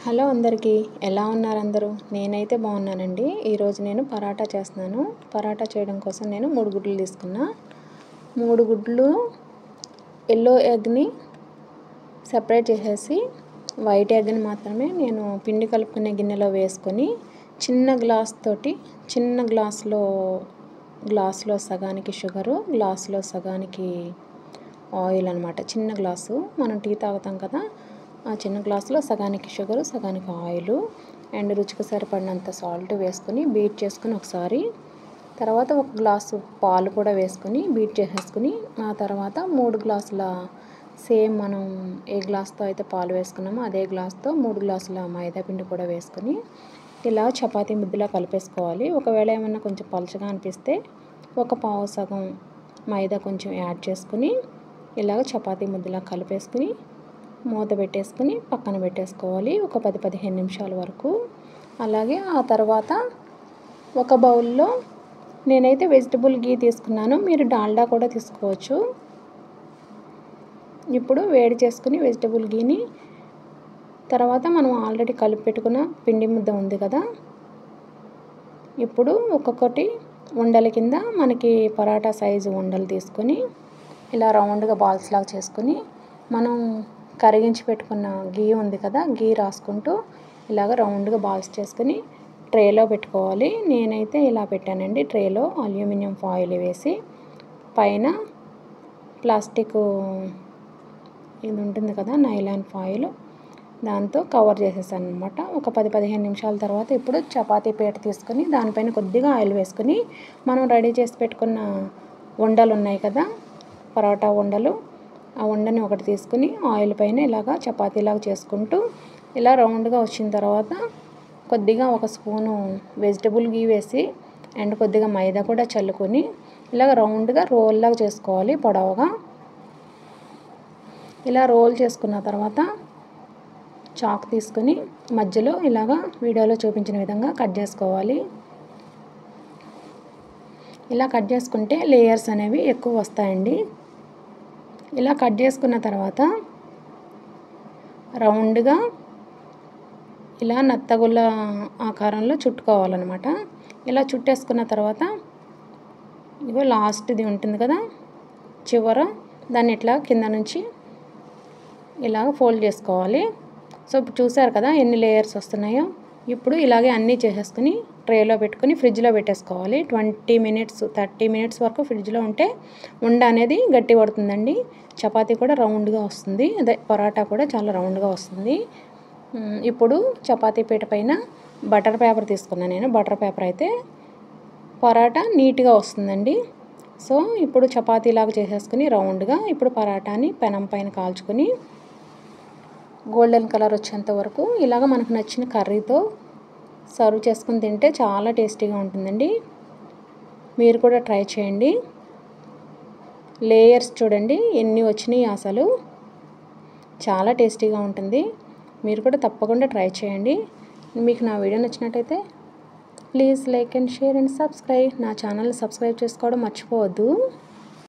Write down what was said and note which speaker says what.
Speaker 1: Hello అందరికీ, ఎలా ఉన్నారు అందరూ? నేనైతే బాగున్నానండి. ఈరోజు నేను పరాటా చేస్తున్నాను. పరాటా చేయడం కోసం నేను 3 గుడ్లు తీసుకున్నా. 3 గుడ్లు ఎల్లో ఎగ్ని సెపరేట్ చేసేసి వైట్ ఎగ్ని మాత్రమే నేను పిండి కలుపుకునే గిన్నెలో వేసుకొని చిన్న గ్లాస్లో సగానికి షుగరు, గ్లాస్లో సగానికి ఆయిల్ అనమాట. చిన్న గ్లాసు మనం టీ తాగుతాం కదా, ఆ చిన్న గ్లాసులో సగానికి షుగరు, సగానికి ఆయిలు అండ్ రుచికి సరిపడినంత సాల్ట్ వేసుకొని బీట్ చేసుకుని ఒకసారి, తర్వాత 1 గ్లాసు పాలు కూడా వేసుకొని బీట్ చేసేసుకుని, ఆ తర్వాత 3 గ్లాసుల సేమ్ మనం ఏ గ్లాస్తో అయితే పాలు వేసుకున్నామో అదే గ్లాస్తో 3 గ్లాసుల మైదా పిండి కూడా వేసుకొని ఇలా చపాతీ ముద్దలా కలిపేసుకోవాలి. ఒకవేళ ఏమన్నా కొంచెం పలచగా అనిపిస్తే ఒక పావు సగం మైదా కొంచెం యాడ్ చేసుకుని ఇలాగ చపాతీ ముద్దలా కలిపేసుకుని మూత పెట్టేసుకుని పక్కన పెట్టేసుకోవాలి ఒక 10-15 నిమిషాల వరకు. అలాగే ఆ తర్వాత ఒక బౌల్లో నేనైతే వెజిటబుల్ గీ తీసుకున్నాను, మీరు డాల్డా కూడా తీసుకోవచ్చు. ఇప్పుడు వేడి చేసుకుని వెజిటబుల్ గీని తర్వాత మనం ఆల్రెడీ కలిపి పెట్టుకున్న పిండి ముద్ద ఉంది కదా, ఇప్పుడు ఒక్కొక్కటి ఉండల కింద మనకి పరాటా సైజు ఉండలు తీసుకొని ఇలా రౌండ్గా బాల్స్ లాగా చేసుకొని మనం కరిగించి పెట్టుకున్న గీ ఉంది కదా, గీ రాసుకుంటూ ఇలాగ రౌండ్గా బాల్స్ చేసుకొని ట్రేలో పెట్టుకోవాలి. నేనైతే ఇలా పెట్టానండి. ట్రేలో అల్యూమినియం ఫాయిల్ వేసి పైన ప్లాస్టిక్ ఇది ఉంటుంది కదా, నైలాన్ ఫాయిల్, దాంతో కవర్ చేసేసాను అనమాట. ఒక 10-15 నిమిషాల తర్వాత ఇప్పుడు చపాతీ పీట తీసుకొని దానిపైన కొద్దిగా ఆయిల్ వేసుకొని మనం రెడీ చేసి పెట్టుకున్న ఉండలు ఉన్నాయి కదా, పరోటా ఉండలు, ఆ ఉండని ఒకటి తీసుకుని ఆయిల్ పైన ఇలాగా చపాతీలాగా చేసుకుంటూ ఇలా రౌండ్గా వచ్చిన తర్వాత కొద్దిగా 1 స్పూను వెజిటబుల్ గీ వేసి అండ్ కొద్దిగా మైదా కూడా చల్లుకొని ఇలాగ రౌండ్గా రోల్ లాగా చేసుకోవాలి పొడవుగా. ఇలా రోల్ చేసుకున్న తర్వాత చాక్ తీసుకొని మధ్యలో ఇలాగా వీడియోలో చూపించిన విధంగా కట్ చేసుకోవాలి. ఇలా కట్ చేసుకుంటే లేయర్స్ అనేవి ఎక్కువ వస్తాయండి. ఇలా కట్ చేసుకున్న తర్వాత రౌండ్గా ఇలా నత్తగుల్ల ఆకారంలో చుట్టుకోవాలన్నమాట. ఇలా చుట్టేసుకున్న తర్వాత ఇగో లాస్ట్ది ఉంటుంది కదా చివర, దాన్ని ఇట్లా కింద నుంచి ఇలాగ ఫోల్డ్ చేసుకోవాలి. సో ఇప్పుడు చూసారు కదా ఎన్ని లేయర్స్ వస్తున్నాయో. ఇప్పుడు ఇలాగే అన్నీ చేసేసుకుని ట్రేలో పెట్టుకుని ఫ్రిడ్జ్లో పెట్టేసుకోవాలి. 30 మినిట్స్ వరకు ఫ్రిడ్జ్లో ఉంటే ఉండ అనేది గట్టి పడుతుందండి. చపాతీ కూడా రౌండ్గా వస్తుంది, అదే పరాటా కూడా చాలా రౌండ్గా వస్తుంది. ఇప్పుడు చపాతీ పీట పైన బటర్ పేపర్ తీసుకున్నాను నేను. బటర్ పేపర్ అయితే పరాటా నీట్గా వస్తుందండి. సో ఇప్పుడు చపాతీలాగా చేసేసుకుని రౌండ్గా ఇప్పుడు పరాటాని పెనం పైన కాల్చుకొని గోల్డెన్ కలర్ వచ్చేంత వరకు ఇలాగ మనకు నచ్చిన కర్రీతో సర్వ్ చేసుకుని తింటే చాలా టేస్టీగా ఉంటుందండి. మీరు కూడా ట్రై చేయండి. లేయర్స్ చూడండి ఎన్ని వచ్చినాయి, అసలు చాలా టేస్టీగా ఉంటుంది. మీరు కూడా తప్పకుండా ట్రై చేయండి. మీకు నా వీడియో నచ్చినట్టయితే please like and share and subscribe. నా ఛానల్ సబ్స్క్రైబ్ చేసుకోవడం మర్చిపోవద్దు.